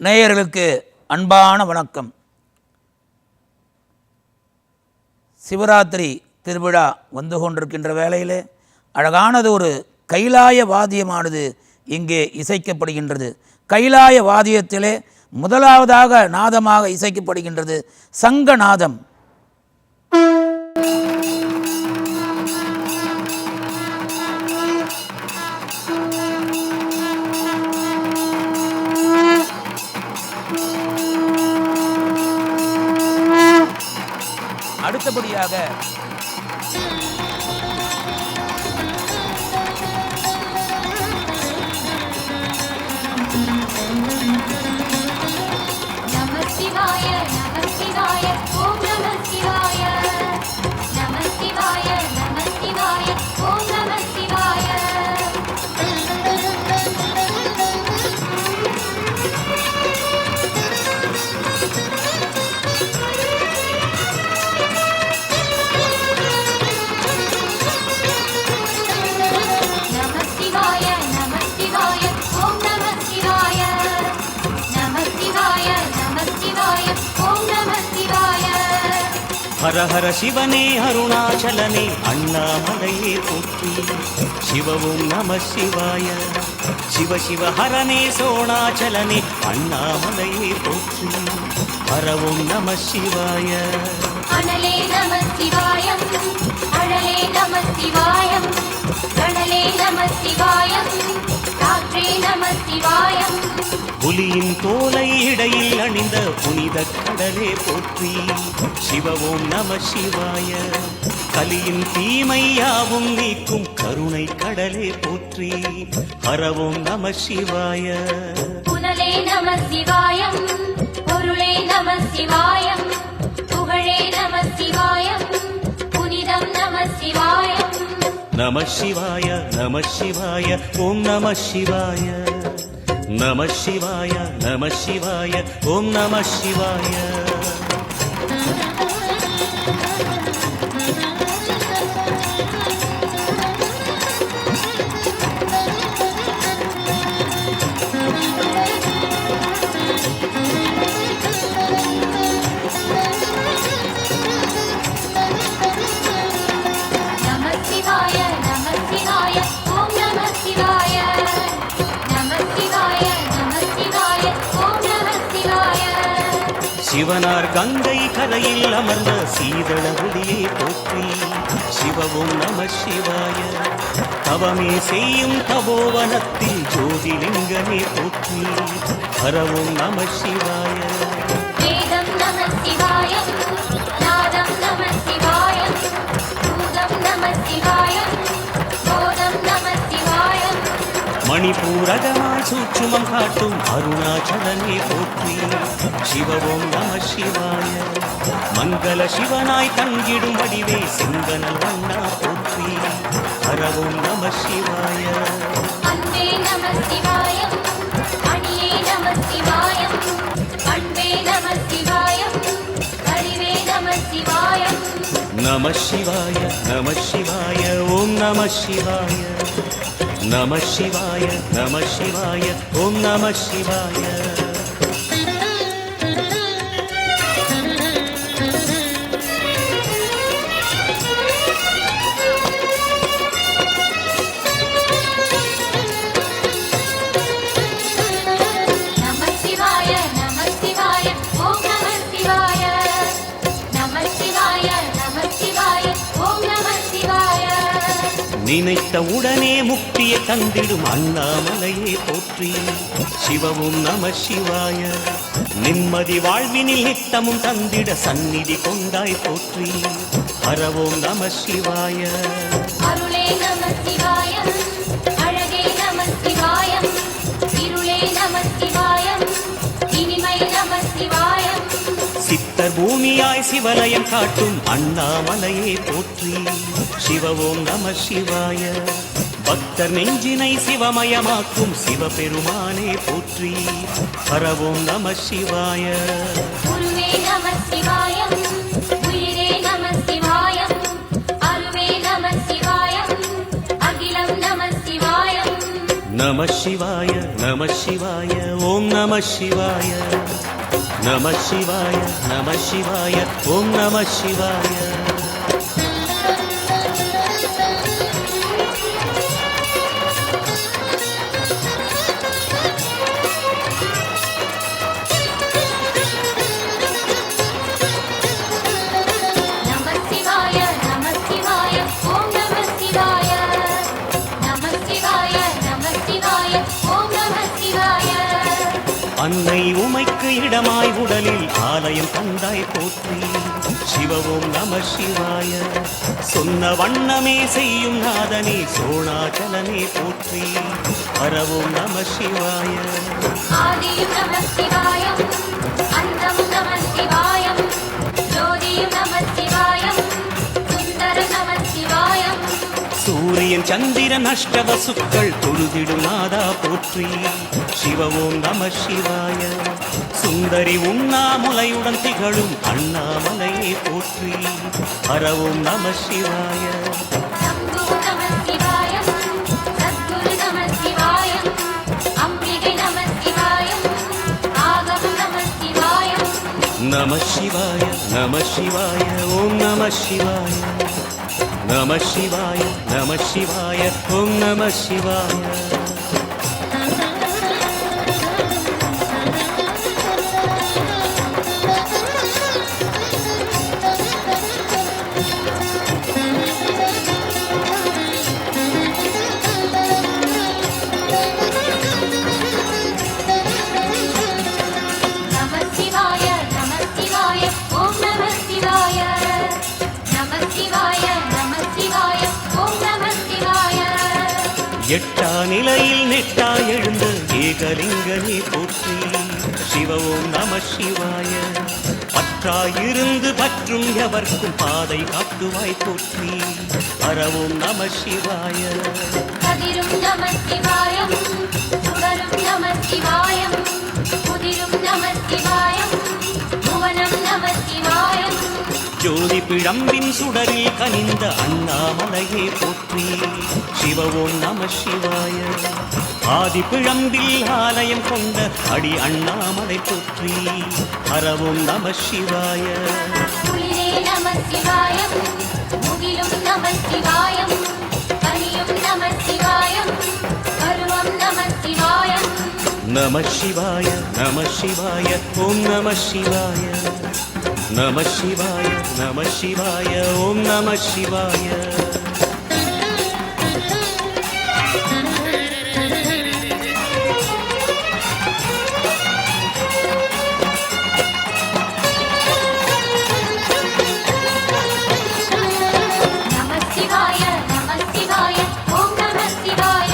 நேயர்களுக்கு அன்பான வணக்கம். சிவராத்திரி திருவிழா வந்து கொண்டிருக்கின்ற வேளையிலே அழகானது ஒரு கைலாய வாத்தியமானது இங்கே இசைக்கப்படுகின்றது. கைலாய வாத்தியத்திலே முதலாவதாக நாதமாக இசைக்கப்படுகின்றது சங்கநாதம். அடுத்தபடியாக ஹர ஹர சிவனே அருணாச்சலனே அண்ணாமலையே போற்றி. சிவவும் நம சிவாய. சிவ சிவ ஹரனே சோணாச்சலனே அண்ணாமலையே போற்றி. ஹரவும் நம சிவாய. அனலே நம சிவாயம், அழலே நம சிவாயம், கணலே நம சிவாயம், காற்றே நம சிவாயம். புலியின் தோலை இடையில் அணிந்த புனித கடலே போற்றி. சிவவோம் நம சிவாய. கலியின் தீமையாவும் நீக்கும் கருணை கடலே போற்றி. ஹரவோம் நம சிவாய. புனலே நம சிவாயம், பொருளே நம சிவாயம், புகழே நம சிவாயம், புனிதம் நம சிவாயம். நம சிவாய நம சிவாய ஓம் நம சிவாய. நம சிவாய நம சிவாய ஓம் நம சிவாய. சிவனார் கங்கை கரையில் அமர்ந்த சீதள ஒளியே போற்றி. சிவவும் நம சிவாய. தவமே செய்யும் தபோவனத்தில் ஜோதிலிங்கமே போற்றி. ஹரவும் நம சிவாய. வேதம் நம சிவாயம், நாதம் நம சிவாயம், பூதம் நம சிவாயம், போதம் நம சிவாயம். மணிபூரகமாய் சூட்சுமம் காட்டும் அருணாச்சலனே போற்றி. சிவவோம் நம சிவாய. மங்கள சிவனாய் தங்கிடும் வடிவே செங்கனல் வண்ணா போற்றி. ஹரவோம் நம சிவாய. அன்பே நம சிவாயம், அணியே நம சிவாயம், அன்பே நம சிவாயம், அறிவே நம சிவாயம். நம சிவாய நம சிவாய ஓம் நம சிவாய. நம சிவாய நம சிவாய ஓம் நம சிவாய. நினைத்த உடனே முக்தியை தந்திடும் அண்ணாமலையே போற்றி. சிவவும் நம சிவாய. நிம்மதி வாழ்வினில் நித்தமும் தந்திட சந்நிதி கொண்டாய் போற்றி. ஹரவோம் நம சிவாய. அருளே நம சிவாயம், அழகே நம சிவாயம், இருளே நம சிவாயம், இனிமை நம சிவாயம். சித்தர் பூமியாய் சிவலயம் காட்டும் அண்ணாமலையே போற்றி. சிவவோம் நம சிவாய. பக்தர் நெஞ்சினை சிவமயமாக்கும் சிவபெருமானே போற்றி. ஹரவோம் நம சிவாய. குருவே நம சிவாயம், உயிரே நம சிவாயம், அருவே நம சிவாயம், அகிலம் நம சிவாயம். நம சிவாய நம சிவாய ஓம் நம சிவாய நம சிவாய நம சிவாய ஓம் நம சிவாய நம சிவாய நம சிவாய ஓம் நம சிவாய நம சிவாய நம சிவாய ஓம் நம சிவாய அன்னை உமைக்கு இடமாய் உடலில் ஆலயம் தந்தாய் போற்றி சிவவும் நம சிவாய சொன்ன வண்ணமே செய்யும் நாதனே சோணாச்சலனே போற்றி ஹரவும் நம சிவாய ஆதியும் நம சிவாயம் அந்தமும் நம சிவாயம் ஜோதியும் நம சிவாயம் சுந்தர நம சிவாயம் சூரியன் சந்திரன் அஷ்டவசுக்கள் தொழுதிடும் நாதா போற்றி சிவவும் நம சிவாய சுந்தரி உண்ணாமுலையுடன் திகழும் அண்ணாமலையே போற்றி ஹரவும் நம சிவாய சம்பு நம சிவாயம் சத்குரு நம சிவாயம் அம்பிகை நம சிவாயம் ஆகம் நம சிவாயம் நம சிவாய நம சிவாய ஓம் நம சிவாய நம சிவாய நம சிவாய ஓம் நம சிவாய நம சிவாய நம சிவாய ஓம் நம சிவாய நம சிவாய நம சிவாய ஓம் நம சிவாய எட்டா நிலையில் நெட்டா எழுந்த ஏகலிங்கனே போற்றி சிவவும் நம சிவாய பற்றாயிருந்து பற்றும் எவர்க்கும் பாதை காட்டுவாய் போற்றி ஹரவும் நம சிவாய கதிரும் நம சிவாயம் சுடரும் நம சிவாயம் புதிரும் நம சிவாயம் புவனம் நம சிவாயம் ஜோதி பிழம்பின் சுடரில் கனிந்த அண்ணாமலையே போற்றி சிவவும் நம சிவாய ஆதி பிழம்பில் ஆலயம் கொண்ட அடி அண்ணாமலை போற்றி ஹரவும் நம சிவாய குளிரே நம சிவாயம் முகிலும் நம சிவாயம் பனியும் நம சிவாயம் பருவம் நம சிவாயம் நம சிவாய நம சிவாய ஓம் நம சிவாய நம சிவாய நம சிவாய ஓம் நம சிவாய நம சிவாய நம சிவாய ஓம் நம சிவாய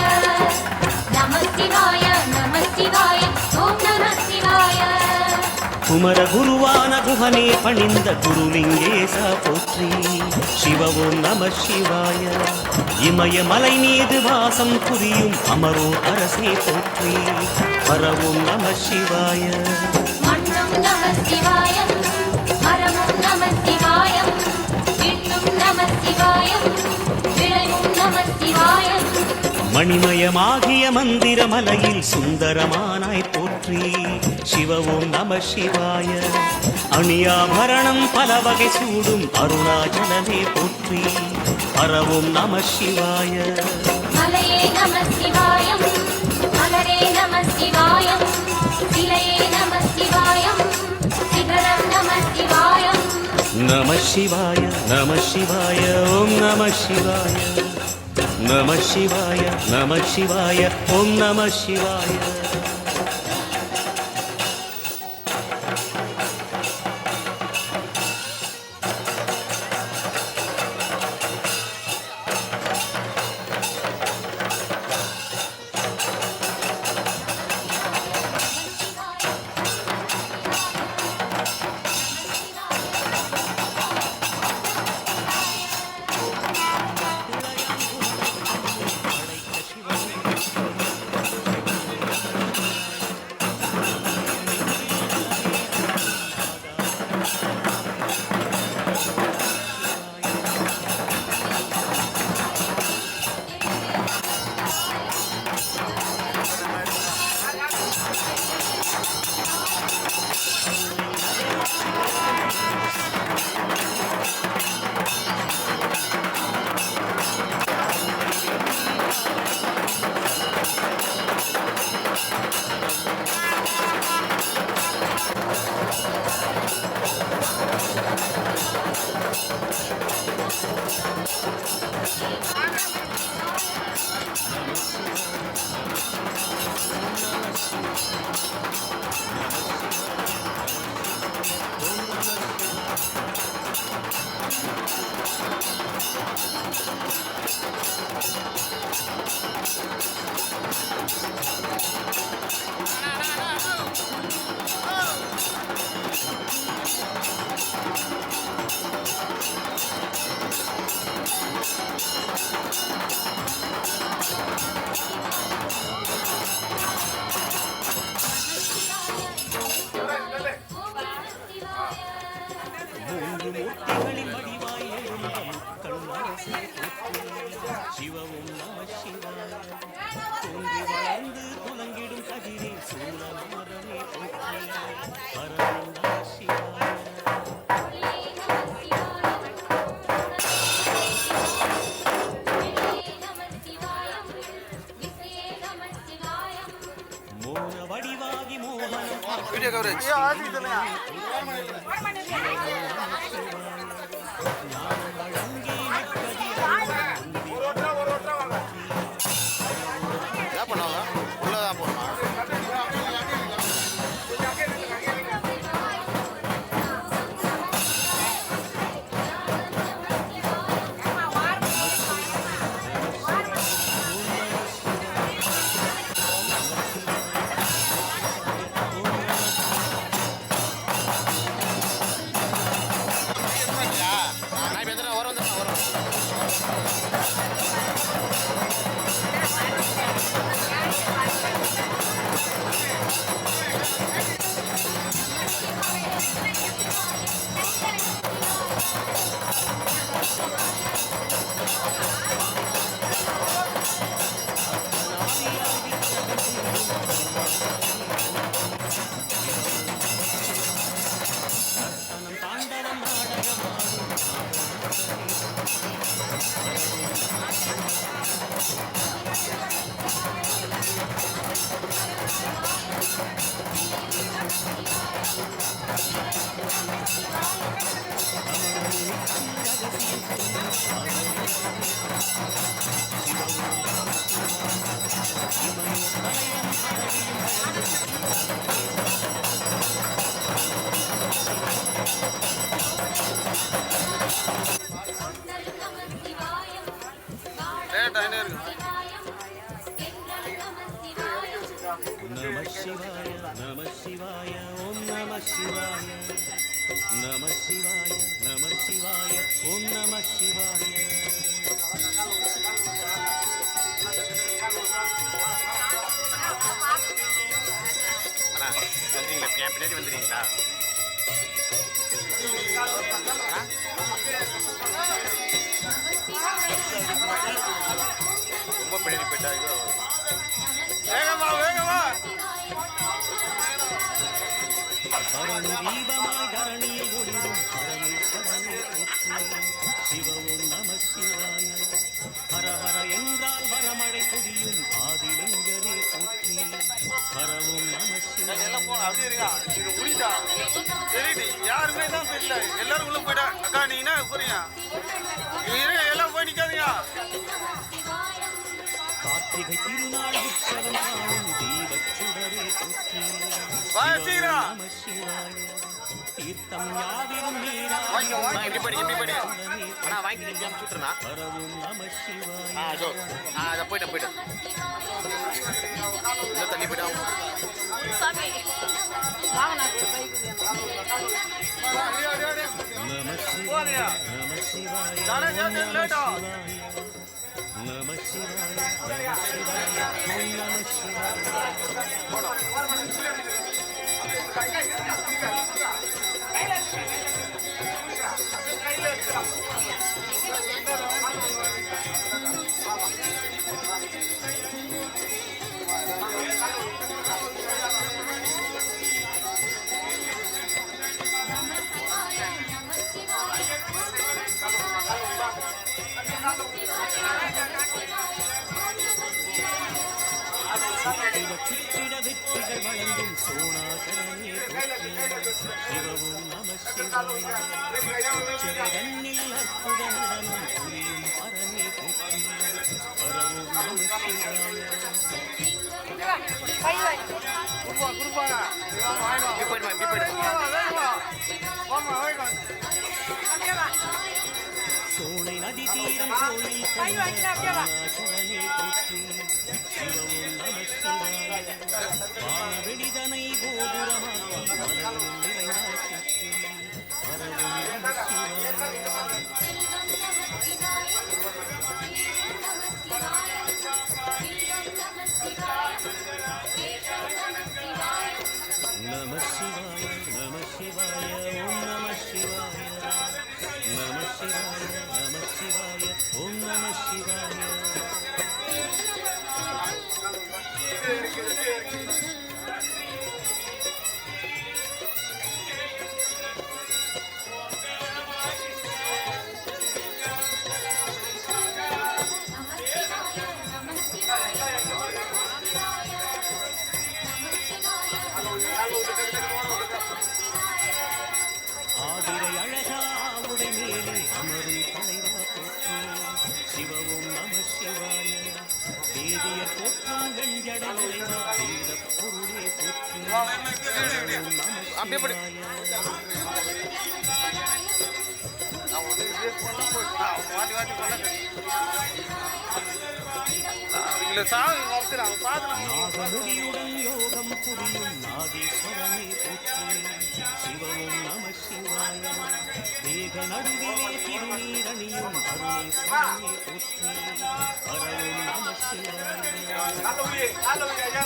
நம சிவாய நம சிவாய ஓம் நம சிவாய குமர குருவான குகனே பணிந்த குருலிங்கேச போற்றி சிவவும் நம சிவாய இமயமலை மீது வாசம் புரியும் அமரோ அரசே போற்றி ஹரவும் நம சிவாய மண்ணும் நம சிவாயம் மரமும் நம சிவாயம் விண்ணும் நம சிவாயம் விளைவும் நம சிவாயம் மணிமயமாகிய மந்திர மலையில் சுந்தரமானாய் போற்றி சிவவும் நம சிவாய அணியாபரணம் பல வகை சூடும் அருணாச்சலமே போற்றி ஹரவும் நம சிவாய மலையே நம சிவாயம் மலரே நம சிவாயம் சிலையே நம சிவாயம் சிகரம் நம சிவாயம் நம சிவாய நம சிவாய ஓம் நம சிவாய நம சிவாய நம சிவாய ஓம் நம சிவாய சூலநாதனே போற்றி ஹர ஓம் நம சிவாய மோன வடிவாகி மோகனம் வீடியோ கவரேஜ் என்ன பண்ணுவாங்க உள்ளதான் போகணுமா தாண்டவம் நம சிவாய நம சிவாய ஓம் நம சிவாய நம சிவாய நம சிவாய ஓம் நம சிவாய அண்ணா வந்துறீங்களா என் பின்னாடி வந்துடுறீங்களா ரொம்ப பின்னாடி போயிட்டா வேகமா வேகமா பரணி தீபமாய் தரணியில் ஒளிரும் பரமேஸ்வரனே போற்றி சிவ ஓம் நம சிவாய ஹர ஹர என்றால் வரமழை பொழியும் ஆதிலிங்கரே போற்றி ஹர ஓம் நம சிவாய அப்படியே இருக்கா இது முடிட்டா சரி யாருமே தான் தெரியல எல்லாரும் உள்ள போயிட்டா அக்கா நீ என்ன போறீங்க எல்லாம் போய் நிக்காதீங்க கார்த்திகை திருநாள் உற்சவம் காணும் தீபச் சுடரே போற்றி வாசிரா நம சிவாய தீர்த்தம் யாவிலும் நீரா இப்படி படி அண்ணா வாங்கி நீ அனுப்பிச்சுட்றா ஹர ஓம் நம சிவாய அதை போயிட்டேன் இன்னும் தள்ளி போயிட்டா நம சிவாய நம சிவாய நம சிவாய நம சிவாய ஓம் நம சிவாய சுற்றிட வெற்றிகள் வழங்கும் சோனாகரனே போற்றி சிவவும் நம சிவாய சிவகண்ணில் அற்புத நடனம் புரியும் பரமே போற்றி பரவும் நம சிவாய சோனை நதி தீரம் கோயில் சரணே போற்றி சிவவும் நம சிவாய வானவெளிதனை கோபுரமாக்கி மலையும் நிறைந்தார் போற்றி பரவும் நம நம சிவாய நம சிவாய ஓம் நம சிவாய நம சிவாய நம சிவாய ஓம் நம சிவாய போற்றும் வெண்ஜடை உறைவா வேத பொருளே போற்றி அப்படியே படி நான் ஒரு இது பண்ண போயிட்டான் வாடி வாடி பண்ண இல்லை சாமி மறைச்சிடாங்க பார்க்கலாம் நாகமுடியுடன் யோகம் புரியும் நாகேஸ்வரனே போற்றி சிவவும் நம சிவாய தேக நடுவிலே திருநீரணியும் அருணேஸ்வரனே போற்றி ஹரவும் நம சிவாய நம சிவாய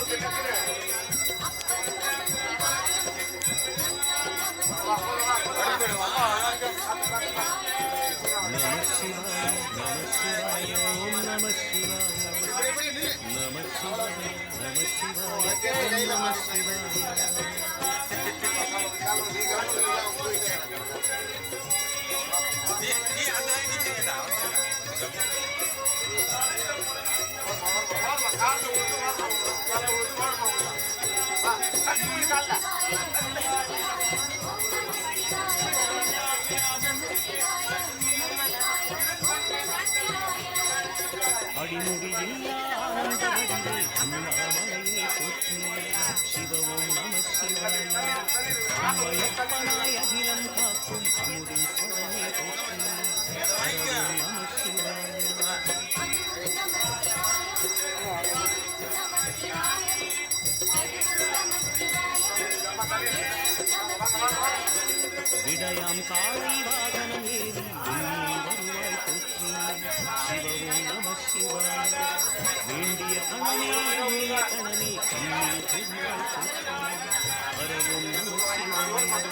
நம சிவாய ஓம் நம சிவாய நம சிவாய நம சிவாய ஓம் நம சிவாய அடிமுடியில்லா ஆனந்த வடிவே அண்ணாமலையே போற்றி சிவவும் நம சிவாய அம்மையப்பனாய் அகிலம் காக்கும் அமுதின் சுடனே போற்றி ஹரவும் நம சிவாய விடயாம் காளை வாகனம் ஏறி விண்ணில் வருவாய் போற்றி சிவவும் நம சிவாய வேண்டிய கணனே எண்ணிய கணனே கண்ணில் திருவாய் போற்றி ஹரவும் நம சிவாய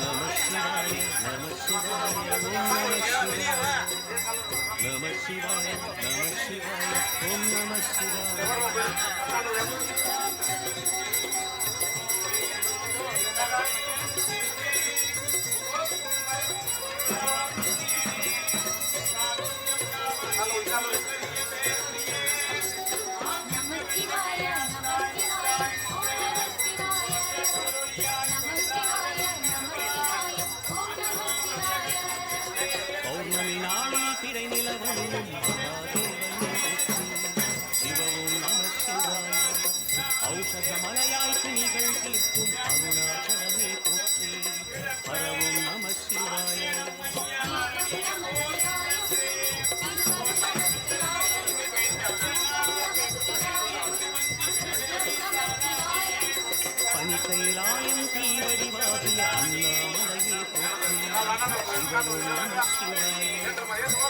நம சிவாய நம சிவாய ஓம் நம சிவாய நம சிவாய நம சிவாய ஓம் நம சிவாய பௌர்ணமி நாளில் பிறை நிலவனும் மகாதேவனே போற்றி சிவவும் நம சிவாய ஔஷத மலையாய் துணிகள் தீர்க்கும் அருணாச்சலமே போற்றி ஹரவும் நம சிவாய பனிக்கைலாயம் தீவடிவாகிய அண்ணாமலையே போற்றி சிவவும் நம சிவாய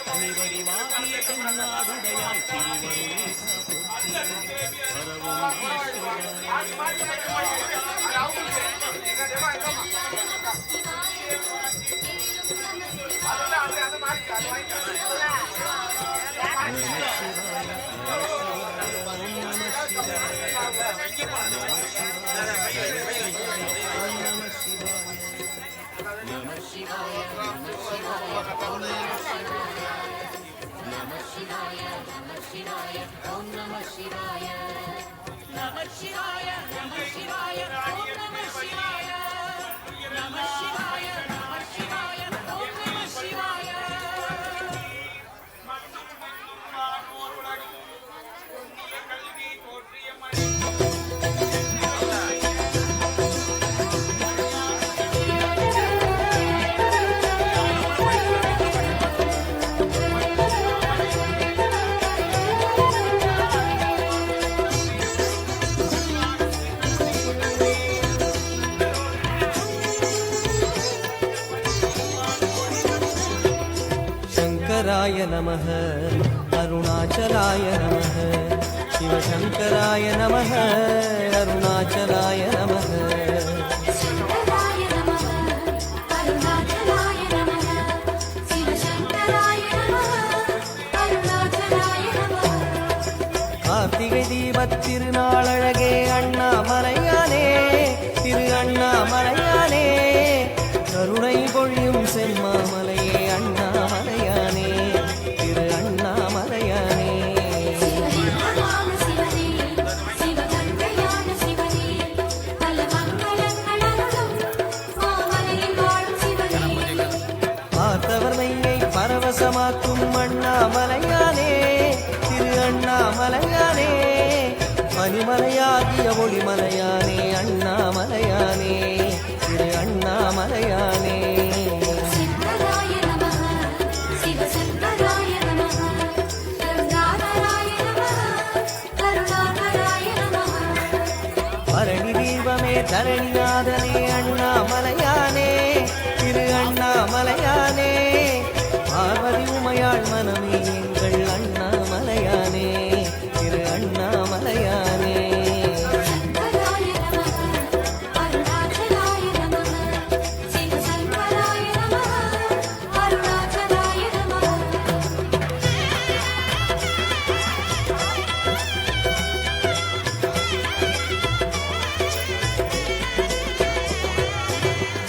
பனிவடிவாகிய தென்னாடுடையாய் திருவருளேசா போற்றி ஹரவும் நம शङ्कराय नमः अरुणाचलाय नमः शिवशङ्कराय नमः अरुणाचलाय नमः शङ्कराय नमः अरुणाचलाय नमः शिवशङ्कराय नमः अरुणाचलाय नमः கார்த்திகை தீபத் திருநாளழகே அண்ணாமலையானே திரு அண்ணாமலையானே கருணை பொழியும் செம்மாமலையே அண்ணாமலையானே திரு அண்ணாமலையானே சிவலிங்கமான சிவனே சிவகங்கையான சிவனே பல மங்களங்கள் அருளும் காக்கும் அண்ணாமலையானே திரு அண்ணாமலையானே மணிமலையாகிய ஒளிமலையானே அண்ணாமலையானே திரு அண்ணாமலையானே சிவராய நமः சிவசங்கராய நமः கருணாகராய நமः கருணாகராய நமः பரணி தீபமே தரணிநாதனே அண்ணாமலையானே திரு அண்ணாமலையானே பார்வதி உமையாள் மனமே எங்கள் அண்ணாமலையானே திரு அண்ணாமலையானே சங்கராய நமः அருணாச்சலாய நமः சிவசங்கராய நமः அருணாச்சலாய நமः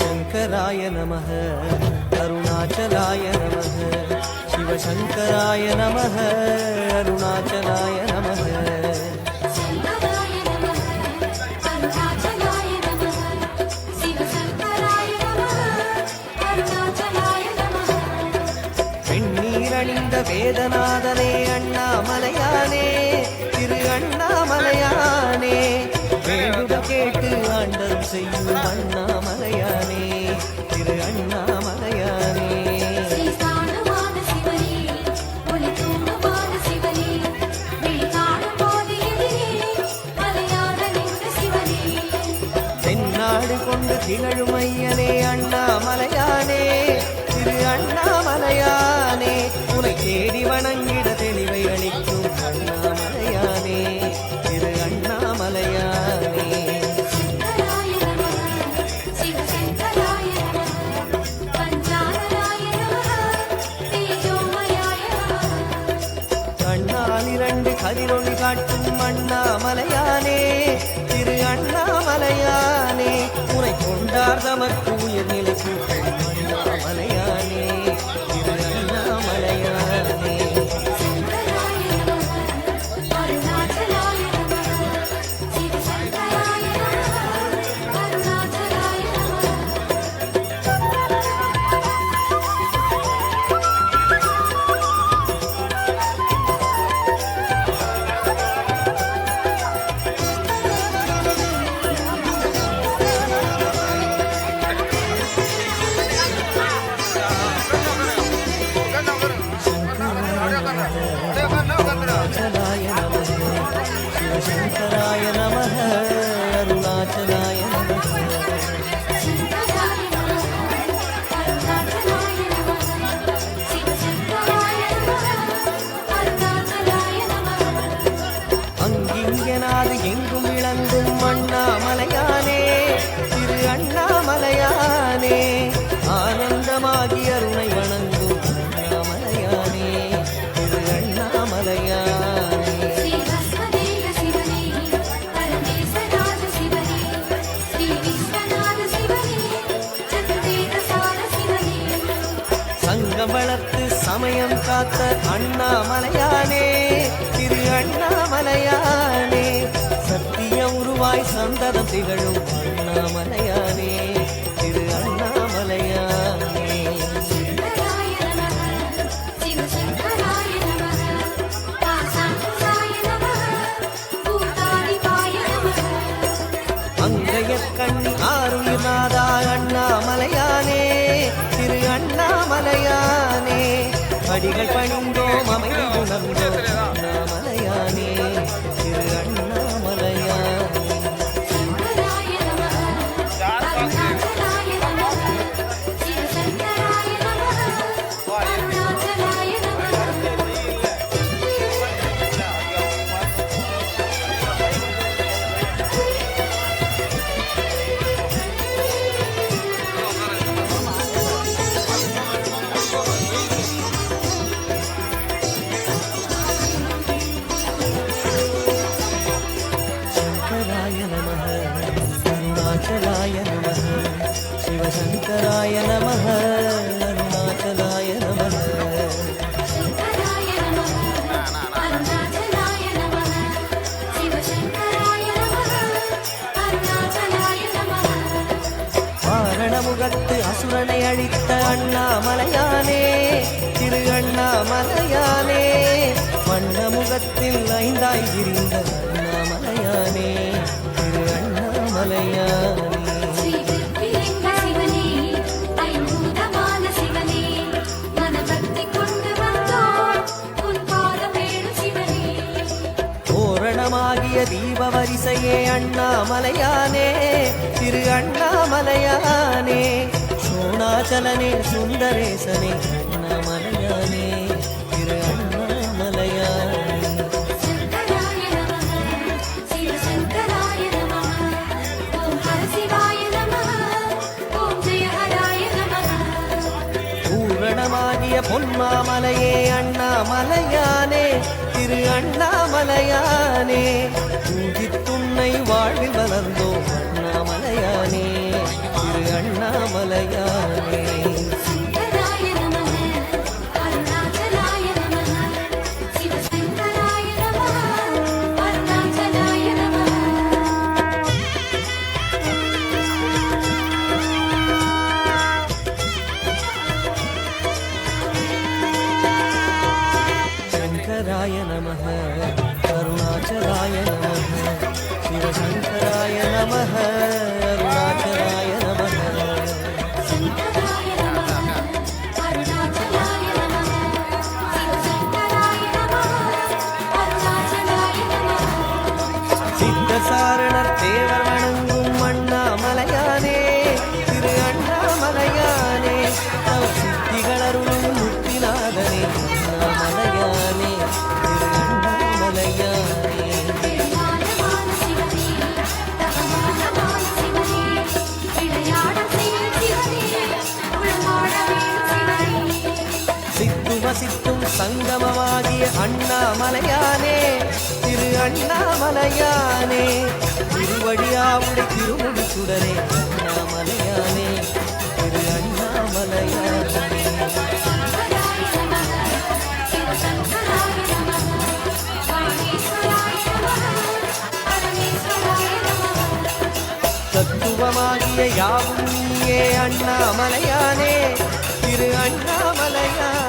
शङ्कराय नमः अरुणाचलाय नमः शिवशङ्कराय नमः अरुणाचलाय नमः சங்கராய நமः அருணாச்சலாய நமः சிவசங்கராய நமः அருணாச்சலாய நமः வெண்ணீரணிந்த வேதநாதனே அண்ணாமலையானே திரு அண்ணாமலையானே வேண்டுத கேட்டு ஆண்டல் செய்யும் அண்ணாமலையானே திரு அண்ணாமலையானே ஸ்ரீஸ்தானமான சிவனே ஒளி தூணமான சிவனே விழி காணும் போது எதிரே மலையாக நின்ற சிவனே தென்னாடு கொண்டு திகழும் ஐயனே அண்ணாமலையானே திரு அண்ணாமலையானே உனை தேடி வணங்கிட தெளிவை அளிக்கும் அண்ணாமலையானே திரு அண்ணாமலையானே சங்கராய நமः சிவசங்கராய நமः பஞ்சானராய நமः தேஜோமயாய நமः கண்ணால் இரண்டு கதிரொளி காட்டும் அண்ணாமலையானே திரு அண்ணாமலையானே உனை கொண்டார் தமக்கு உயர் நிலை கூட்டும் அண்ணாமலையானே திரு அண்ணாமலையானே சங்கராய நமः அருணாச்சலாய நமः சிவசங்கராய நமः அருணாச்சலாய நமः அருணாச்சலாய நமः சிவசங்கராய நமः அருணாச்சலாய நமः சங்கராய நமः அருணாச்சலாய நமः சிவசங்கராய நமः அருணாச்சலாய நமः அங்கிங்கனாது எங்கும் விளங்கும் அண்ணாமலையானே திரு அண்ணாமலையானே ஆனந்தமாகி அருணை வணங்கும் அண்ணாமலையானே திரு அண்ணாமலையானே ஸ்ரீ வஸ்வதேவ சிவனே பரமேஸ்வராஜ சிவனே ஸ்ரீ விஸ்வநாத சிவனே சதுர்வேதசார சிவனே சங்கம் வளர்த்து சமயம் காத்த அண்ணாமலையானே திரு அண்ணாமலையானே சத்திய உருவாய் சந்ததம் திகழும் அண்ணாமலையானே திரு அண்ணாமலையானே சங்கராய நமः சிவசங்கராய நமः காசாய நமः பூதாதிபாய நமः அங்கையற் கண்ணி ஆருயிர்நாதா அண்ணாமலையானே திரு அண்ணாமலையானே அடிகள் பணிந்தோம் அமைதி உணர்ந்தோம் அண்ணாமலையானே திரு அண்ணாமலையானே சங்கராய நமः அருணாச்சலாய நமः சிவசங்கராய நமः அருணாச்சலாய நமः शङ्कराय नमः अरुणाचलाय नमः शिवशङ्कराय नमः अरुणाचलाय नमः சங்கராய நமः அருணாச்சலாய நமः சிவசங்கராய நமः அருணாச்சலாய நமः ஆரணமுகத்து அசுரனை அழித்த அண்ணாமலையானே திரு அண்ணா அண்ணாமலையானே வண்ண முகத்தில் ஐந்தாய் விரிந்த அண்ணாமலையானே திரு அண்ணாமலையானே ஸ்ரீ திருப்பிலிங்க சிவனே ஐம்பூதமான சிவனே மனபக்தி கொண்டு வந்தோம் உன் பாதம் வேணும் சிவனே பூரணமாகிய தீப வரிசையே அண்ணாமலையானே திரு அண்ணாமலையானே சோணாச்சலனே சுந்தரேசனே அண்ணாமலையானே திரு அண்ணாமலையானே சங்கராய நமः சிவசங்கராய நமः ஓம் ஹர சிவாய நமः ஓம் ஜெய ஹராய நமः பூரணமாகிய பொன்மாமலையே அண்ணாமலையானே திரு அண்ணாமலையானே பூஜித்துன்னை வாழ்வில் வளர்ந்தோம் அண்ணாமலையானே திரு அண்ணாமலையானே சங்கராய நமः அருணாச்சலாய நமः சிவசங்கராய நமः அருணாச்சலாய நமः शङ्कराय नमः अरुणाचलाय नमः शिवशङ्कराय नमः अरुणाचलाय नमः சங்கராய நமः அருணாச்சலாய நமः சிவசங்கராய நமः அருணாச்சலாய நமः சித்தசாரணர் தேவர் வணங்கும் அண்ணாமலையானே திரு அண்ணாமலையானே அவர் சித்திகளருளும் முத்திநாதனே அண்ணாமலையானே திரு அண்ணாமலையானே விளையாடமான சிவனே தவமானமான சிவனே விளையாடச் செய்யும் சிவனே உளமாட வேணும் சிவனே சித்து வசித்தும் சங்கமமாகிய அண்ணாமலையானே திரு அண்ணாமலையானே திருவடியாவுடைய திருமுடி சுடரே அண்ணாமலையானே திரு அண்ணாமலையானே சங்கராய நமः சிவசங்கராய நமः வாணீஸ்வராய நமः பரமேஸ்வராய நமः தத்துவமாகிய யாவும் நீயே அண்ணாமலையானே திரு அண்ணாமலையானே